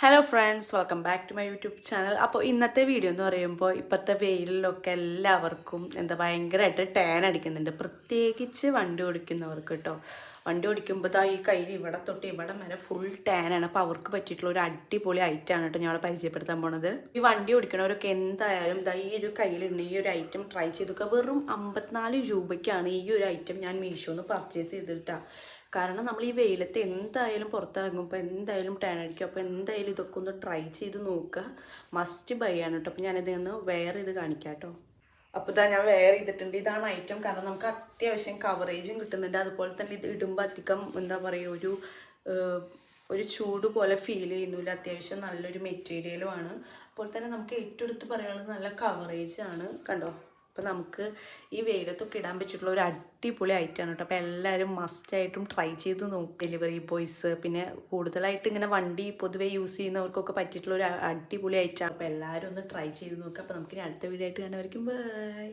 Hello friends, welcome back to my YouTube channel. അപ്പോൾ ഇന്നത്തെ video എന്ന് പറയുമ്പോൾ ഇപ്പോഴത്തെ വെയിലിലൊക്കെ എല്ലാവർക്കും ഭയങ്കരമായിട്ട് ടാൻ അടിക്കുന്നുണ്ട്, പ്രത്യേകിച്ച് വണ്ടി ഓടിക്കുന്നവർക്ക് കേട്ടോ. വണ്ടി ഓടിക്കുമ്പോൾ ഈ കയ്യിൽ ഇവിടെ തൊട്ട് ഇവിടെ വരെ ഫുൾ ടാനാണ്. അപ്പോൾ അവർക്ക് പറ്റിയിട്ടുള്ള ഒരു അടിപൊളി ഐറ്റമാണ് കേട്ടോ ഞാൻ പരിചയപ്പെടുത്താൻ പോണത്. ഈ വണ്ടി ഓടിക്കണവരൊക്കെ എന്തായാലും ഈ ഒരു കയ്യിലുണ്ട് ഈ ഒരു ഐറ്റം ട്രൈ ചെയ്തൊക്കെ. വെറും 54 രൂപയ്ക്കാണ് ഈ ഒരു ഐറ്റം ഞാൻ മീഷോന്ന് പർച്ചേസ് ചെയ്തിട്ടാണ്. കാരണം നമ്മൾ ഈ വെയിലത്ത് എന്തായാലും പുറത്തിറങ്ങുമ്പോൾ എന്തായാലും ടാൻ അടിക്കും. അപ്പോൾ എന്തായാലും ഇതൊക്കെ ഒന്ന് ട്രൈ ചെയ്ത് നോക്കുക, മസ്റ്റ് ബൈ ആണ് കേട്ടോ. അപ്പോൾ ഞാനിത് ഒന്ന് വെയർ ചെയ്ത് കാണിക്കാം കേട്ടോ. അപ്പോൾ ഇതാ ഞാൻ വെയർ ചെയ്തിട്ടുണ്ട്. ഇതാണ് ഐറ്റം. കാരണം നമുക്ക് അത്യാവശ്യം കവറേജും കിട്ടുന്നുണ്ട്. അതുപോലെ തന്നെ ഇത് ഇടുമ്പോൾ അധികം എന്താ പറയുക, ഒരു ചൂട് പോലെ ഫീൽ ചെയ്യുന്നില്ല. അത്യാവശ്യം നല്ലൊരു മെറ്റീരിയലുമാണ്. അതുപോലെ തന്നെ നമുക്ക് ഏറ്റവും എടുത്ത് പറയാനുള്ളത് നല്ല കവറേജ് ആണ് കണ്ടോ. അപ്പോൾ നമുക്ക് ഈ വെയിലത്തൊക്കെ ഇടാൻ പറ്റിയിട്ടുള്ള ഒരു അടിപൊളി ഐറ്റമാണ് കേട്ടോ. അപ്പോൾ എല്ലാവരും മസ്റ്റായിട്ടും ട്രൈ ചെയ്ത് നോക്കും. ഡെലിവറി ബോയ്സ്, പിന്നെ കൂടുതലായിട്ട് ഇങ്ങനെ വണ്ടി പൊതുവേ യൂസ് ചെയ്യുന്നവർക്കൊക്കെ പറ്റിയിട്ടുള്ള ഒരു അടിപൊളി ഐറ്റമാണ്. അപ്പോൾ എല്ലാവരും ഒന്ന് ട്രൈ ചെയ്ത് നോക്കുക. അപ്പോൾ നമുക്ക് അടുത്ത വീഡിയോ ആയിട്ട് കാണുമായിരിക്കും. ബൈ.